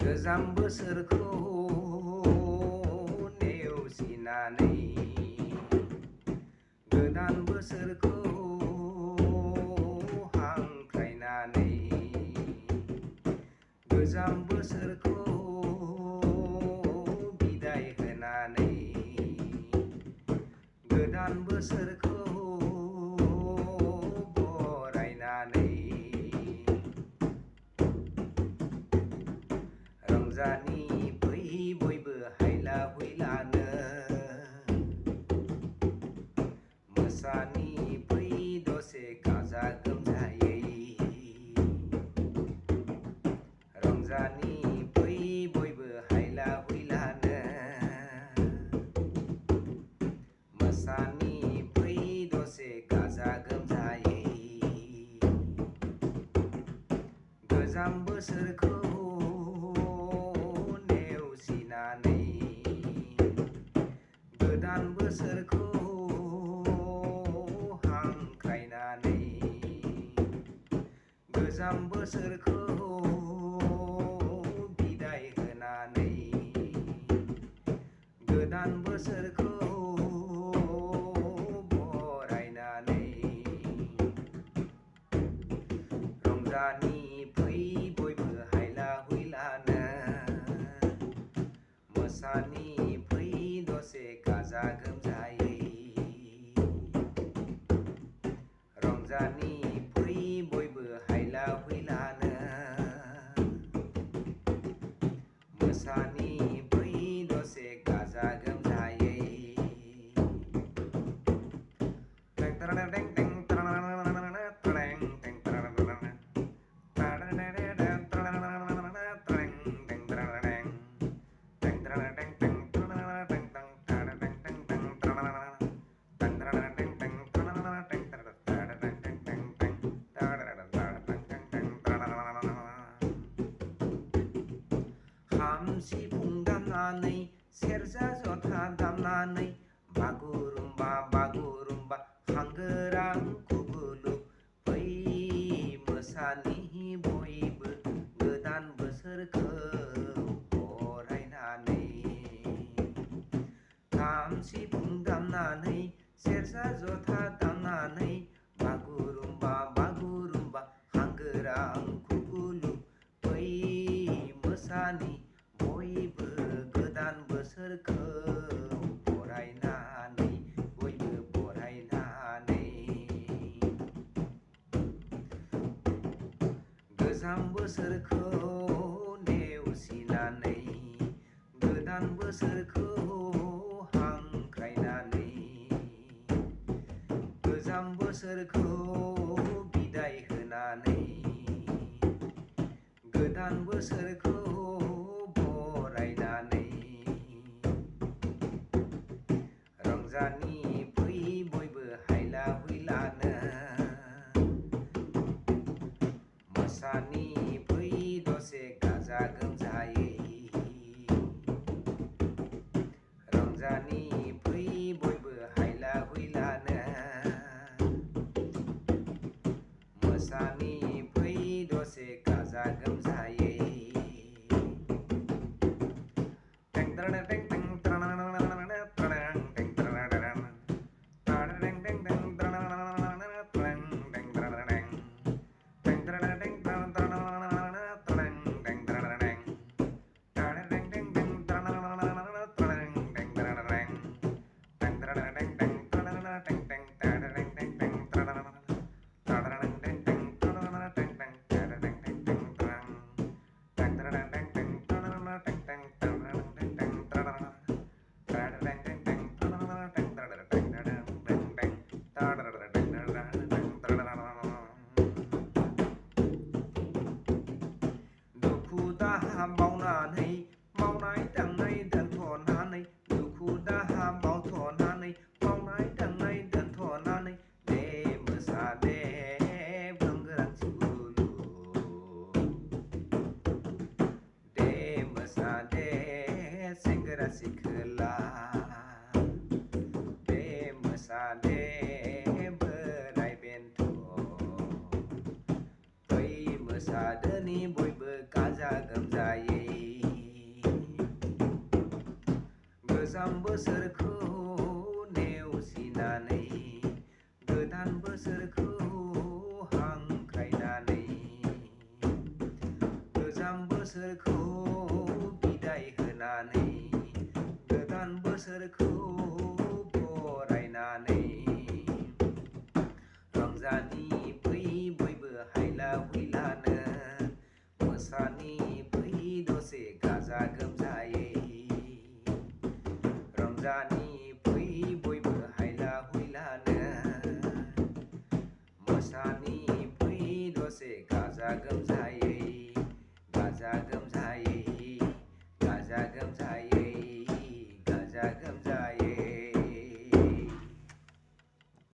गोजाम बोसोरखौ नेवसिनानै गोदान बोसोरखौ हांख्रायनानै गोजाम बोसोरखौ बिदाय होनानै गोदान बोसोरखौ बरायनानै रंजानि फै बयबो हायला हुइलानो मोसानि फै दसे गाजा गोमजायै रंजानि फै बयबो हायला हुइलानो मोसानि फै दसे गाजा गोमजायै गोजाम बोसोरखौ नेवसिनानै गोदान बोसोरखौ हांख्रायनानै गोजाम बोसोरखौ बिदाय होनानै गोदान बोसोरखौ बरायनानै रंजानि फै बयबो हायला हुइलानो मोसानि फै दसे गाजा गोमजायै रंजानि फै बयबो हायला हुइलानो मोसानि फै दसे गाजा गोमजायै खाम सिफुं दामनानै सेरजा जथा दामनानै बागुरुम्बा बागुरुम्बा हांगोरां गुगुलु फै मोसानि बयबो गोदान बोसोरखौ बरायनानै खाम सिफुं दामनानै सेरजा जथा दामनानै बागुरुम्बा बागुरुम्बा हांगोरां गुगुलु फै मोसानि बयबो गोदान बोसोरखौ बरायनानै बयबो बरायनानै गोजाम बोसोरखौ नेवसिनानै गोदान बोसोरखौ हांख्रायनानै गोजाम बोसोरखौ बिदाय होनानै गोदान बोसोरखौ बरायनानै रंजानि फै बयबो हायला हुइलानो मोसानि फै दसे गाजा गोमजायै रंजानि फै बयबो हायला हुइलानो मोसानि फै दसे गाजा गोमजायै दुखु दाहा बावनानै मावनाय दांनाय दोनथ'नानै दुखु दाहा बावथ'नानै मावनाय दांनाय दोनथ'नानै दे मोसा दे बुंगोरां गुगुलु दे मोसा दे सेंग्रा सिख्ला दे मोसा दे बोराय बेन्थ' फै मोसादोनि बयबो गाजा गोमजायै गोजाम बोसोरखौ नेवसिनानै गोदान बोसोरखौ हांख्रायनानै गोजाम बोसोरखौ बिदाय होनानै गोदान बोसोरखौ बरायनानै रंजानि फै बयबो हायला हुइलानो मोसानि फै दसे गाजा गोमजायै रंजानि फै बयबो हायला हुइलानो मोसानि फै दसे गाजा गोमजायै